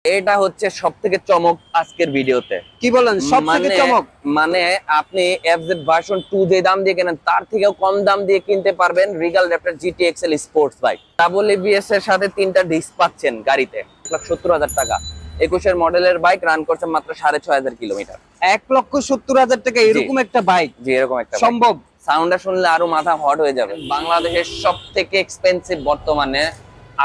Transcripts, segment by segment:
এটা হচ্ছে সবথেকে চমক আজকের ভিডিওতে। কি বলেন সবথেকে চমক? মানে আপনি এফজেড ভার্সন 2 যে দাম দিয়ে কেনেন তার থেকেও কম দাম দিয়ে কিনতে পারবেন regal Raptor GT XL sports bike. Double ABS এর সাথে 3টা ডিস্ক পাচ্ছেন গাড়িতে। 1,70,000 টাকা। 21 এর মডেলের বাইক, রান করছে মাত্র 6,500 কিলোমিটার। 1,70,000 টাকা এরকম একটা বাইক? জি, এরকম একটা সম্ভব? সাউন্ডটা শুনলে আরো মাথা হট হয়ে যাবে। বাংলাদেশের সবথেকে এক্সপেন্সিভ বর্তমানে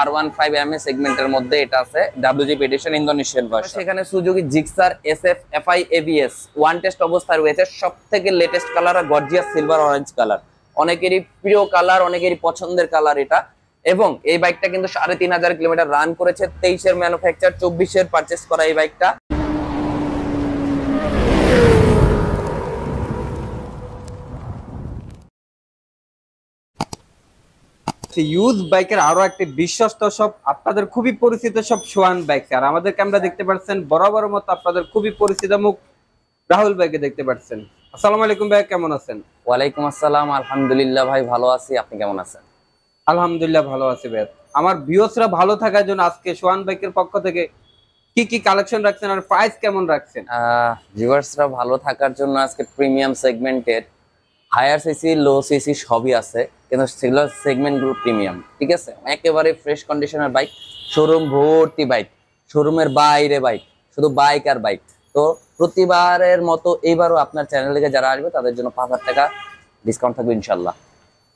R15 সেগমেন্টের মধ্যে এটা আছে, WGP এডিশন ইন্দোনেশিয়ান ভার্সন। সেখানে Suzuki Gixxer SF FI ABS one test অবস্থায় রয়েছে। সবথেকে লেটেস্ট কালার আর গর্জিয়াস সিলভার অরেঞ্জ কালার, অনেকেরই প্রিয় কালার, অনেকেরই পছন্দের কালার এটা। এবং এই বাইকটা কিন্তু 3,500 কিলোমিটার রান করেছে। 23 এর ম্যানুফ্যাকচার, 24 এর পারচেজ করা এই বাইকটা। ইউজ বাইকের আরো একটি বিশ্বস্ত সব, আপনাদের খুবই পরিচিত সব সোয়ান বাইক। আর আমাদেরকে আমরা দেখতে পাচ্ছেন বরাবর মতো আপনাদের খুবই পরিচিত মুখ রাহুল ভাইকে দেখতে পাচ্ছেন। আসসালামু আলাইকুম ভাই, কেমন আছেন? ওয়ালাইকুম আসসালাম, আলহামদুলিল্লাহ ভাই ভালো আছি, আপনি কেমন আছেন? আলহামদুলিল্লাহ ভালো আছি ভাই। আমার ভিউয়ার্সরা ভালো থাকার জন্য আজকে সোয়ান বাইকের পক্ষ থেকে কি কি কালেকশন রাখছেন আর প্রাইস কেমন রাখছেন? ভিউয়ার্সরা ভালো থাকার জন্য আজকে প্রিমিয়াম সেগমেন্টের হায়ার সিসি, লো সিসি সবই আছে, কিন্তু সেগুলো সেগমেন্টগুলো প্রিমিয়াম। ঠিক আছে, একেবারে ফ্রেশ কন্ডিশনের বাইক, শোরুম ভর্তি বাইক, শোরুমের বাইরে বাইক, শুধু বাইক আর বাইক। তো প্রতিবারের মতো এইবারও আপনার চ্যানেল থেকে যারা আসবে তাদের জন্য 5,000 টাকা ডিসকাউন্ট থাকবে ইনশাল্লাহ।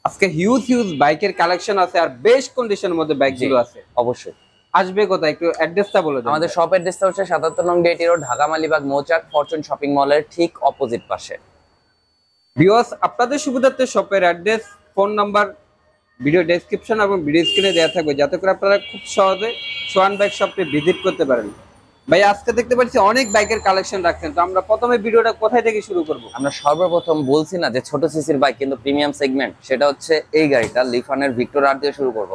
আজকে হিউজ বাইকের কালেকশন আছে আর বেস্ট কন্ডিশনের মধ্যে বাইকগুলো আছে। অবশ্যই আসবে কোথায়, একটু অ্যাড্রেসটা বলে দেন। আমাদের শপ অ্যাড্রেসটা হচ্ছে 77 নং ডেটি রোড, ঢাকা মালিবাগ মৌচাক, ফরচুন শপিং মলের ঠিক অপোজিট পাশে। ভিউয়ার্স, আপনাদের সুবিধার্থে শপের address, phone number video description এবং ভিডিও স্ক্রিনে দেওয়া থাকবে, যাতে করে আপনারা খুব সহজে সোয়ান বাইক শপে ভিজিট করতে পারেন। ভাই আজকে দেখতে পাচ্ছি অনেক বাইকের কালেকশন রাখছেন, তো আমরা প্রথমে ভিডিওটা কোথায় থেকে শুরু করব? আমরা সর্বপ্রথম বলছি না যে ছোট সিসির বাইক কিন্তু প্রিমিয়াম সেগমেন্ট, সেটা হচ্ছে এই গাড়িটা লিফানের ভিক্টর আর দিয়ে শুরু করব।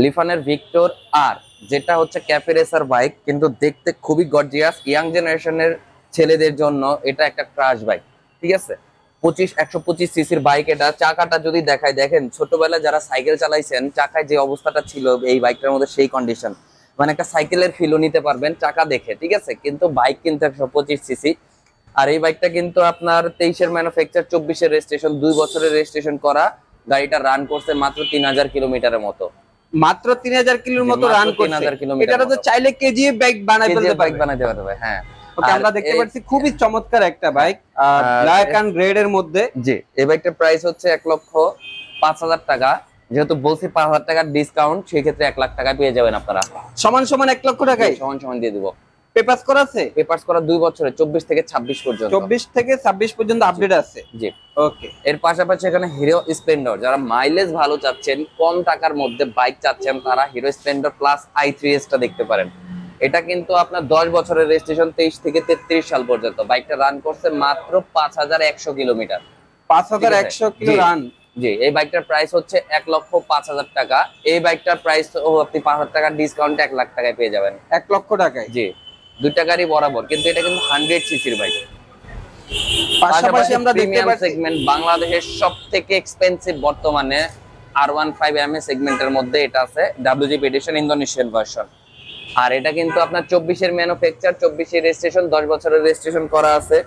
লিফানের ভিক্টর আর, যেটা হচ্ছে ক্যাফে রেসার বাইক, কিন্তু দেখতে খুবই গর্জিয়াস। ইয়াং জেনারেশনের ছেলেদের জন্য এটা একটা ক্রাশ বাইক। ঠিক আছে, 125 সিসির বাইক এটা। চাকাটা যদি দেখায়, দেখেন ছোটবেলায় যারা সাইকেল চালাইছেন চাকায় যে অবস্থাটা ছিল এই বাইকটার মধ্যে সেই কন্ডিশন, মানে একটা সাইকেলের ফিলও নিতে পারবেন চাকা দেখে। ঠিক আছে, কিন্তু বাইক কিন্তু 125 সিসি। আর এই বাইকটা কিন্তু আপনার 23 এর ম্যানুফ্যাকচার, 24 এর রেজিস্ট্রেশন, 2 বছরের রেজিস্ট্রেশন করা। গাড়িটা রান করছে মাত্র 3,000 কিলোমিটারের মতো। মাত্র 3,000 কিলোর মতো রান করছে। 3,000 কিলোমিটার। এটা তো চাইলে কেজি বাইক বানাইতে পারবে। হ্যাঁ, ওকে, আমরা দেখতে পাচ্ছি খুবই চমৎকার একটা বাইক, ব্ল্যাক এন্ড রেড এর মধ্যে। জি, এই বাইকটার প্রাইস হচ্ছে 1,05,000 টাকা। যেহেতু বলছি 5,000 টাকার ডিসকাউন্ট, সেই ক্ষেত্রে 1 লাখ টাকা পেয়ে যাবেন আপনারা। সমান 1 লক্ষ টাকায় সমান দিয়ে দিব। পেপারস করা আছে? পেপারস করা 2 বছরে, 24 থেকে 26 পর্যন্ত। 24 থেকে 26 পর্যন্ত আপডেট আছে। জি, ওকে। এর পাশাপাশি এখানে হিরো স্প্লেন্ডর, যারা মাইলেজ ভালো চাচ্ছেন, কম টাকার মধ্যে বাইক চাচ্ছেন, তারা হিরো স্প্লেন্ডর প্লাস i3s টা দেখতে পারেন। এটা কিন্তু আপনার 10 বছরের রেজিস্ট্রেশন, 23 থেকে 33 সাল পর্যন্ত। বাইকটা রান করছে মাত্র 5,100 কিলোমিটার। 5,100 kilo run. জি, এই বাইকটার প্রাইস হচ্ছে 1,05,000 টাকা। এই বাইকটার প্রাইস আপনি 5,000 টাকার ডিসকাউন্টে 1 লাখ টাকায় পেয়ে যাবেন। 1 লক্ষ টাকায়? জি, 2 টাকারই বরাবর, কিন্তু এটা কিন্তু 100 সিসির বাইক। পাশাপাশি আমরা দেখতে পাচ্ছি সেগমেন্ট বাংলাদেশের সবথেকে এক্সপেন্সিভ বর্তমানে R15 সেগমেন্টের মধ্যে এটা আছে, WGP এডিশন ইন্দোনেশিয়ান ভার্সন। আর এটা কিন্তু আপনার 24 এর ম্যানুফ্যাকচার, 24 এর রেজিস্ট্রেশন, 10 বছরের রেজিস্ট্রেশন করা আছে।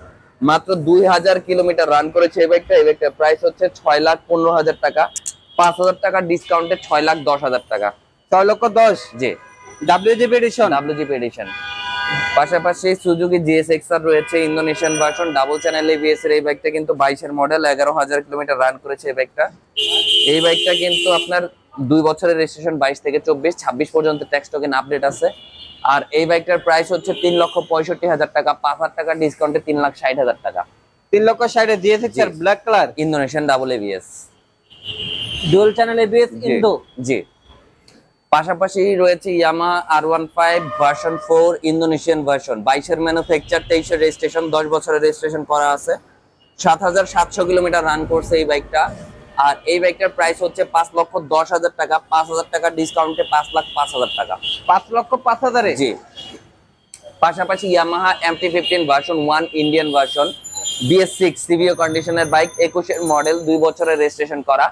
মাত্র 2,000 কিলোমিটার রান করেছে এই বাইকটা। এই বাইকটার প্রাইস হচ্ছে 6,15,000 টাকা। 5,000 টাকার ডিসকাউন্টে 6,10,000 টাকা। 6,10,000? জি, WGP এডিশন। WGP edition. পাশাপাশি সুজুকি GSX-R রয়েছে Indonesian version, double channel ABS এর। এই বাইকটা কিন্তু 22 এর মডেল, 11,000 কিলোমিটার রান করেছে এই বাইকটা। এই বাইকটা কিন্তু আপনার 2 বছরের রেজিস্ট্রেশন, 22 থেকে 24, 26 পর্যন্ত ট্যাক্স টোকেন আপডেট আছে। আর এই বাইকটার প্রাইস হচ্ছে 3,65,000 টাকা। 5,000 টাকা ডিসকাউন্টে 3,60,000 টাকা। 3,60,000 GSX-R black colour, Indonesian double ABS, dual channel ABS Indo. জি, পাশাপাশি রয়েছে Yamaha R15 version 4 Indonesian version, 22 এর ম্যানুফ্যাকচার, 23 এর রেজিস্ট্রেশন, 10 বছরের রেজিস্ট্রেশন করা আছে। 7,700 কিলোমিটার রান করছে এই বাইকটা। আর এই বাইকটার প্রাইস হচ্ছে 5,10,000 টাকা। 5,000 টাকা ডিসকাউন্টে 5,05,000 টাকা। 5,05,000 জি, পাশাপাশি Yamaha MT-15 version 1 Indian version, BS6 সিভিও কন্ডিশনের বাইক, 21 এর মডেল, 2 বছরের রেজিস্ট্রেশন করা।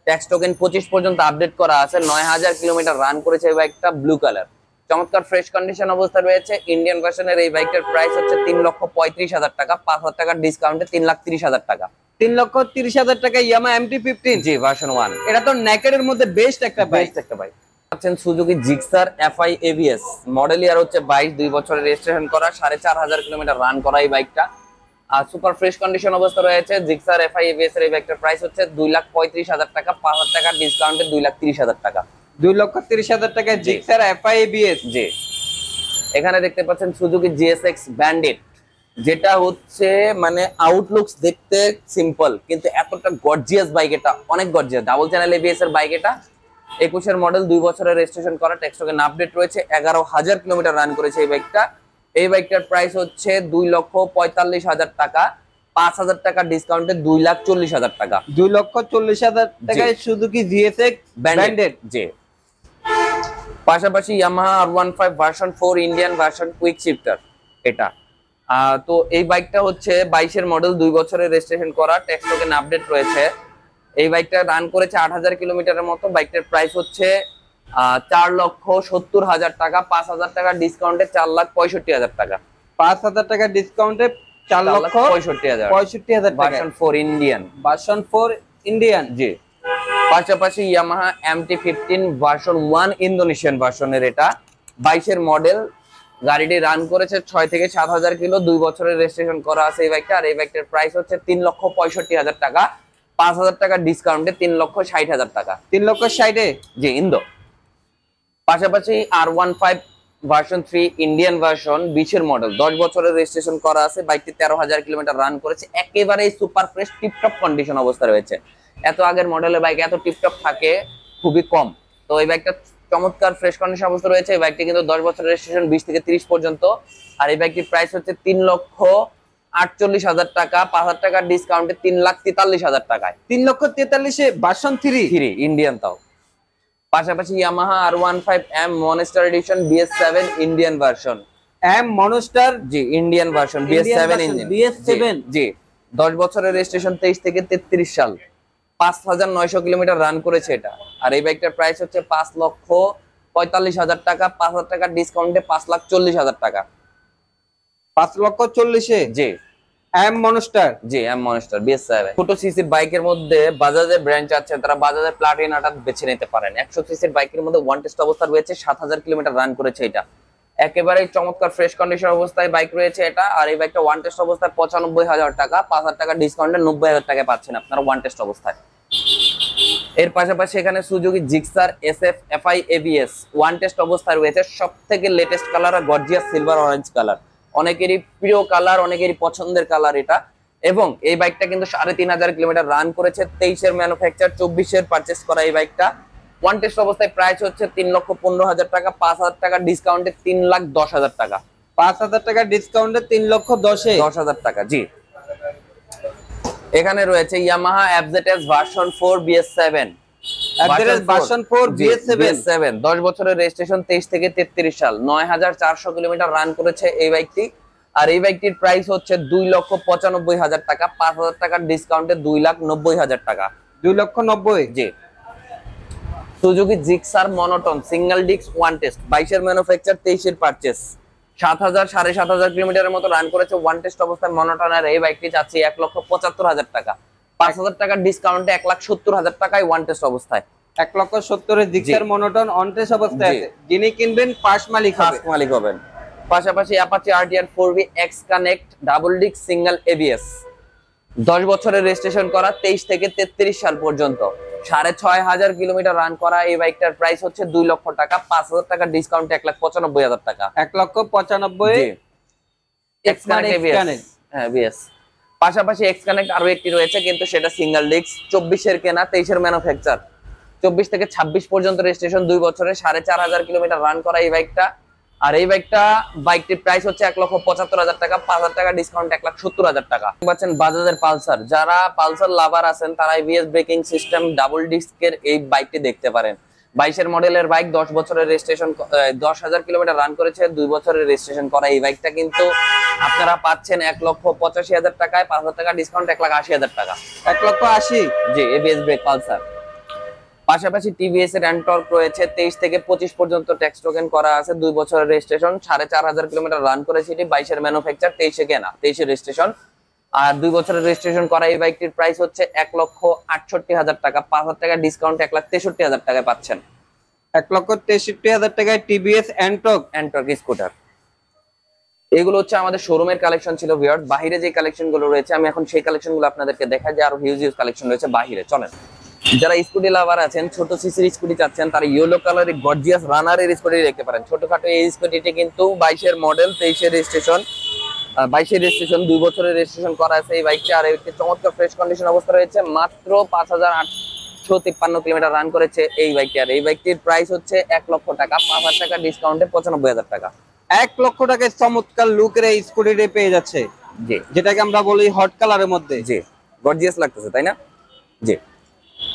ট্যাক্স টোকেন 25 পর্যন্ত আপডেট করা আছে। 9,000 কিলোমিটার রান করেছে এই বাইকটা, ব্লু কালার। চমৎকার ফ্রেশ কন্ডিশন অবস্থা রয়েছে। ইন্ডিয়ান ভার্সনের এই বাইকটার প্রাইস হচ্ছে 3,35,000 টাকা, 5,000 টাকার ডিসকাউন্টে 3,30,000 টাকা। 3,30,000 টাকা ইয়ামা MT-15। জি, ভার্সন 1। এটা তো নেকেডের মধ্যে বেস্ট একটা বাইক। পাচ্ছেন Suzuki Gixxer FI ABS, model ইয়ার হচ্ছে 22, 2 বছরের রেজিস্ট্রেশন করা, 4,500 কিলোমিটার রান করা এই বাইকটা। আর সুপার ফ্রেশ কন্ডিশন অবস্থা রয়েছে। জিক্সার FI ABS এর এই বাইকটার প্রাইস হচ্ছে 2,35,000 টাকা, 5,000 টাকার ডিসকাউন্টে 2,30,000 টাকা। 2,30,000 টাকা জিক্সার FI ABS। জি, এখানে দেখতে পাচ্ছেন সুজুকি GSX ব্যান্ডিট, যেটা হচ্ছে মানে আউটলুকস দেখতে সিম্পল কিন্তু এতটা গর্জিয়াস বাইক। এটা অনেক গর্জিয়াস, ডাবল চ্যানেল ABS এর বাইক। এটা 21 এর মডেল, 2 বছরের রেজিস্ট্রেশন করা, টেক্সট টোকেন আপডেট রয়েছে, 11,000 কিলোমিটার রান করেছে এই বাইকটা। এই বাইকটার প্রাইস হচ্ছে 2,45,000 টাকা, 5,000 টাকা ডিসকাউন্টে 2,40,000 টাকা। 2,40,000 টাকায় সুজুকি GSX ব্যান্ডেড। জি, পাশাপাশি Yamaha R15 version 4 Indian version quick shifter এটা। তো এই বাইকটা হচ্ছে 22 এর মডেল, 2 বছরের রেজিস্ট্রেশন করা, টেক্সট টোকেন আপডেট রয়েছে। এই বাইকটা রান করেছে 8,000 কিলোমিটারের মতো। বাইকটার প্রাইস হচ্ছে 4,70,000 টাকা, 5,000 টাকা ডিসকাউন্টে 4,65,000 টাকা। 5,000 টাকা ডিসকাউন্টে 4,65,000 টাকা। Version 4 Indian. Version 4 Indian. জি, পাশাপাশি ইয়ামাহা MT-15 ভার্সন 1 ইন্দোনেশিয়ান ভার্সনের এটা 22 এর মডেল। গাড়িটি রান করেছে 6 থেকে 7,000 কিলো, 2 বছরের রেজিস্ট্রেশন করা আছে এই বাইকটা। আর এই বাইকটার প্রাইস হচ্ছে 3,65,000 টাকা, 5,000 টাকা ডিসকাউন্টে 3,60,000 টাকা। 3,60,000 জি, ইন্দো। পাশাপাশি R15 ভার্সন 3 ইন্ডিয়ান ভার্সন 20 এর মডেল, 10 বছরের রেজিস্ট্রেশন করা আছে। বাইকটি 13,000 কিলোমিটার রান করেছে, একেবারে সুপার ফ্রেশ টিপটপ কন্ডিশন অবস্থা রয়েছে। এত আগের মডেলের বাইক এত টিপটপ থাকে খুবই কম। তো এই বাইকটা চমৎকার ফ্রেশ কন্ডিশন অবস্থা রয়েছে। এই বাইকটি কিন্তু 10 বছরের রেজিস্ট্রেশন, 20 থেকে 30 পর্যন্ত। আর এই বাইকটির প্রাইস হচ্ছে 3,48,000 টাকা, 5,000 টাকার ডিসকাউন্টে 3,43,000 টাকায়। 3,43,000 ভার্সন 3 ইন্ডিয়ান তাও। পাশাপাশি Yamaha R15M monster edition BS7 Indian version. M monster, জি, Indian version BS7 engine. BS7 জি, 10 বছরের রেজিস্ট্রেশন, 23 থেকে 33 সাল, 5,900 কিলোমিটার রান করেছে এটা। আর এই বাইকটার প্রাইস হচ্ছে 5,45,000 টাকা, 5,000 টাকার ডিসকাউন্টে 5,40,000 টাকা। 5,40,000 জি, M মনস্টার। জি, M মনস্টার BS7। ছোট সিসির বাইকের মধ্যে বাজাজের ব্র্যান্ড আছেন, তারা বাজাজের প্লাটিনাটা বেছে নিতে পারেন। 100 সিসির বাইকের মধ্যে ওয়ান টেস্ট অবস্থা রয়েছে, 7,000 কিলোমিটার রান করেছে এটা। একেবারে চমৎকার ফ্রেশ কন্ডিশন অবস্থায় বাইক রয়েছে এটা। আর এই বাইকটা ওয়ান টেস্ট অবস্থায় 95,000 টাকা, 5,000 টাকা ডিসকাউন্টে 90,000 টাকায় পাচ্ছেন আপনারা ওয়ান টেস্ট অবস্থায়। এর পাশাপাশি এখানে Suzuki Gixxer SF FI ABS one test অবস্থায় রয়েছে। সব থেকে লেটেস্ট কালার আর গর্জিয়াস সিলভার অরেঞ্জ কালার, অনেকেরই প্রিয় কালার, অনেকেরই পছন্দের কালার এটা। এবং এই বাইকটা কিন্তু 3,500 কিলোমিটার রান করেছে, 23 এর ম্যানুফ্যাকচার, 24 এর পারচেস করা এই বাইকটা। ওয়ান টেস্ট অবস্থায় প্রাইস হচ্ছে 3,15,000 টাকা, 5,000 টাকা ডিসকাউন্টে 3,10,000 টাকা। 5,000 টাকা ডিসকাউন্টে 3,10,000 টাকা। জি, এখানে রয়েছে Yamaha FZS version 4 BS7। FZS version 4 BS7 10 বছরের রেজিস্ট্রেশন, 23 থেকে 33 সাল, 9,400 কিলোমিটার রান করেছে এই বাইকটি। আর এই বাইকটির প্রাইস হচ্ছে 2,95,000 টাকা, 5,000 টাকার ডিসকাউন্টে 2,90,000 টাকা। 2,90,000। জি, Suzuki Gixxer monotone single disc one test, 22 এর ম্যানুফ্যাকচার, 23 এর পারচেস, 7,000-7,500 কিলোমিটারের মতো রান করেছে ওয়ান টেস্ট অবস্থায় মনোটনের এই বাইকটি চাচ্ছি 1,75,000 টাকা, 5,000 টাকার ডিসকাউন্টে 1,70,000 টাকায় ওয়ান টেস্ট অবস্থায়। 1,70,000 এর জিক্সার মনোটন অন টেস্ট অবস্থায় আছে। যিনি কিনবেন ফার্স্ট মালিক হবেন। পাশাপাশি Apache RTR 4V X connect double disc single ABS, 10 বছরের রেজিস্ট্রেশন করা, 23 থেকে 33 সাল পর্যন্ত, 6,500 কিলোমিটার রান করা এই বাইকটার প্রাইস হচ্ছে 2 লক্ষ টাকা, 5,000 টাকা ডিসকাউন্টে 1,95,000 টাকা। 1,95,000 X কানেক্ট ABS। হ্যাঁ, ABS। পাশাপাশি X কানেক্ট আরো একটি রয়েছে, কিন্তু সেটা সিঙ্গেল ডিস্ক, 24 এর কেনা, 23 এর ম্যানুফ্যাকচার, 24 থেকে 26 পর্যন্ত রেজিস্ট্রেশন, 2 বছরে, 4,500 কিলোমিটার রান করা এই বাইকটা। আর এই বাইকটির প্রাইস হচ্ছে 1,75,000 টাকা, 5,000 টাকা ডিসকাউন্ট 1,70,000 টাকা। পাচ্ছেন বাজাজের পালসার। যারা পালসার লাভার আছেন তারা ABS ব্রেকিং সিস্টেম ডাবল ডিস্কের এই বাইকটি দেখতে পারেন। 22 এর মডেলের বাইক, 10 বছরের রেজিস্ট্রেশন, 10,000 কিলোমিটার রান করেছে, 2 বছরের রেজিস্ট্রেশন করা এই বাইকটা কিন্তু আপনারা পাচ্ছেন 1,85,000 টাকায়, 5,000 টাকা ডিসকাউন্ট 1,80,000 টাকা। 1,80,000। জি, ABS ব্রেক পালসার। পাশাপাশি টিভিএস এর এন্টর্ক রয়েছে 23 থেকে 25 পর্যন্ত ট্যাক্স টোকেন করা আছে, 2 বছরের রেজিস্ট্রেশন, 4500 কিলোমিটার রান করেছে এটি, 22 এর ম্যানুফ্যাকচার, 23 এ কেনা, 23 এর রেজিস্ট্রেশন। আর 2 বছরের রেজিস্ট্রেশন করা এই বাইকটির প্রাইস হচ্ছে 1,68,000 টাকা, 5,000 টাকা ডিসকাউন্ট 1,63,000 টাকায় পাচ্ছেন। 1,63,000 টাকায় টিভিএস এন্টর্ক স্কুটার। এগুলো হচ্ছে আমাদের শোরুমের কালেকশন ছিল ভিউয়ার্স। বাইরে যে কালেকশন গুলো রয়েছে আমি এখন সেই কালেকশন গুলো আপনাদেরকে দেখাই, যে আরো হিউজ কালেকশন রয়েছে বাইরে। চলেন, যারা স্কুটি লাভার আছেন, ছোট সিসির স্কুটি চাচ্ছেন, তারা ইয়েলো কালারের গর্জিয়াস রানারের স্কুটি দেখতে পারেন। ছোটখাটো এই স্কুটিটি কিন্তু 22 এর মডেল, 23 এর রেজিস্ট্রেশন, 22 এর রেজিস্ট্রেশন, 2 বছরের রেজিস্ট্রেশন করা আছে এই বাইকটি। আর একটি চমৎকার ফ্রেশ কন্ডিশন অবস্থা রয়েছে, মাত্র 5,853 কিলোমিটার রান করেছে এই বাইকটি। আর এই বাইকটির প্রাইস হচ্ছে 1 লক্ষ টাকা, 5,000 টাকা ডিসকাউন্টে 95,000 টাকা। 1 লক্ষ টাকায় চমৎকার লুকের এই স্কুটিটি পেয়ে যাচ্ছে, জি, যেটাকে আমরা বলি হট কালারের মধ্যে। জি, গর্জিয়াস লাগতেছে তাই না? জি।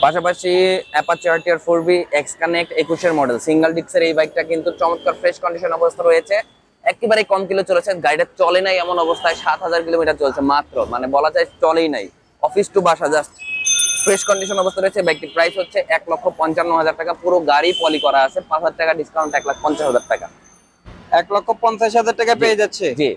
পাশাপাশি Apache RTR 4V x connect 21 এর মডেল সিঙ্গেল ডিস্কের এই বাইকটা কিন্তু চমৎকার ফ্রেশ কন্ডিশন অবস্থা রয়েছে, একেবারে কম কিলো চলেছে, গাড়িটা চলে নাই এমন অবস্থায় 7,000 কিলোমিটার চলছে মাত্র, মানে বলা যায় চলেই নাই, অফিস টু বাসা জাস্ট ফ্রেশ কন্ডিশন অবস্থা রয়েছে। বাইকটির প্রাইস হচ্ছে 1,55,000 টাকা, পুরো গাড়ি পলি করা আছে, 5,000 টাকা ডিসকাউন্ট 1,50,000 টাকা। 1,50,000 টাকা পেয়ে যাচ্ছে। জি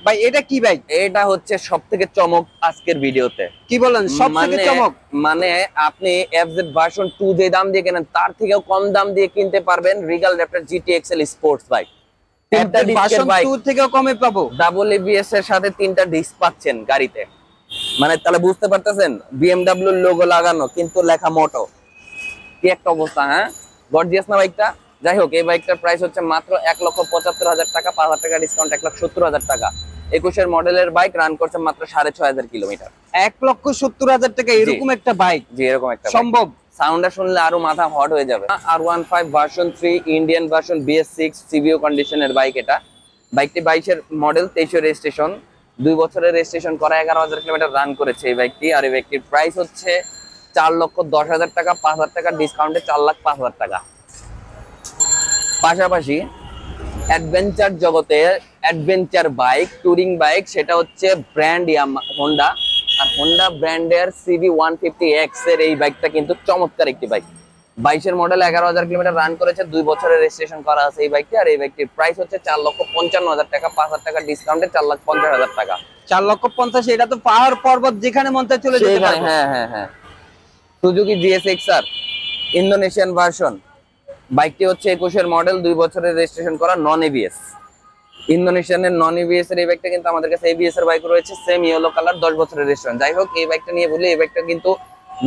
ভাই এটা কি বাইক? এটা হচ্ছে সবথেকে চমক আজকের ভিডিওতে। কি বলেন সবথেকে চমক? মানে আপনি এফজেড ভার্সন 2 যে দাম দিয়ে কেনেন তার থেকেও কম দাম দিয়ে কিনতে পারবেন regal Raptor GT XL sports bike. তিনটা ডিস্কের বাইক, 2 থেকেও কমে পাবো। ডাবল এবিএস এর সাথে 3টা ডিস্ক পাচ্ছেন গাড়িতে, মানে তাহলে বুঝতে পারতেছেন BMW এর লোগো লাগানো কিন্তু লেখা মোটো, কি একটা অবস্থা। হ্যাঁ, গর্জিয়াস না বাইকটা? যাই হোক, এই বাইকটার প্রাইস হচ্ছে মাত্র 1,75,000 টাকা, 5,000 টাকা ডিসকাউন্ট 1,70,000 টাকা। 21 এর মডেলের বাইক, রান করছে মাত্র 6,500 কিলোমিটার। 1,70,000 টাকা এরকম একটা বাইক জি, এরকম একটা সম্ভব? সাউন্ডটা শুনলে আরো মাথা হট হয়ে যাবে। R15 version 3 Indian version BS6 CVO কন্ডিশনের বাইক এটা। বাইকটি 22 এর মডেল, 23 এর রেজিস্ট্রেশন, 2 বছরের রেজিস্ট্রেশন করা, 11,000 কিলোমিটার রান করেছে এই বাইকটি। আর এই বাইকটির প্রাইস হচ্ছে 4,10,000 টাকা, 5,000 টাকা ডিসকাউন্টে 4,05,000 টাকা। পাশাপাশি অ্যাডভেঞ্চার জগতে অ্যাডভেঞ্চার বাইক, টুরিং বাইক, সেটা হচ্ছে ব্র্যান্ড হোন্ডা। আর হোন্ডা ব্র্যান্ডের CB 150X এর এই বাইকটা কিন্তু চমৎকার একটি বাইক। 22 এর মডেল, 11,000 কিলোমিটার রান করেছে, 2 বছরের রেজিস্ট্রেশন করা আছে এই বাইকটি। আর এই বাইকটির প্রাইস হচ্ছে 4,55,000 টাকা, 5,000 টাকা ডিসকাউন্টে 4,50,000 টাকা। 4,50,000, এটা তো পাহাড় পর্বত যেখানে মন চায় চলে যেতে পারবে। হ্যাঁ হ্যাঁ হ্যাঁ। সুজুকি GSX-R ইন্দোনেশিয়ান ভার্সন, বাইকটি হচ্ছে 21 এর মডেল, 2 বছরের রেজিস্ট্রেশন করা, নন এবিএস। ইন্দোনেশিয়ানের নন এবিএস এর এই বাইকটা কিন্তু আমাদের কাছে এবিএস এর বাইক রয়েছে, সেম ইয়েলো কালার, 10 বছরের রেজিস্ট্রেশন। যাই হোক, এই বাইকটা নিয়ে বলি, এই বাইকটা কিন্তু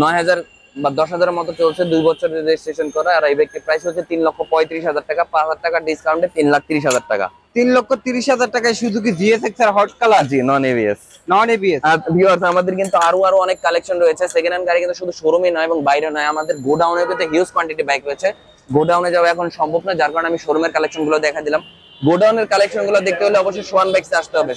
9,000 বা 10,000 এর মতো চলছে, 2 বছরের রেজিস্ট্রেশন করা। আর এই বাইকটির প্রাইস হচ্ছে 3,35,000 টাকা, 5,000 টাকা ডিসকাউন্টে 3,30,000 টাকা। 3,30,000 টাকায় সুজুকি GSX-R হট কালার, জি, নন এবিএস। Non ABS. আর ভিউয়ার্স, আমাদের কিন্তু আরো অনেক কালেকশন রয়েছে। সেকেন্ড হ্যান্ড গাড়ি কিন্তু শুধু শোরুমে নয় এবং বাইরে নয়, আমাদের গোডাউনে কিন্তু হিউজ কোয়ান্টিটি বাইক রয়েছে। গোডাউনে যাওয়া এখন সম্ভব না, যার কারণে আমি শোরুমের কালেকশন গুলো দেখা দিলাম। গোডাউনের কালেকশন গুলো দেখতে হলে অবশ্যই সোহান বাইকসে আসতে হবে।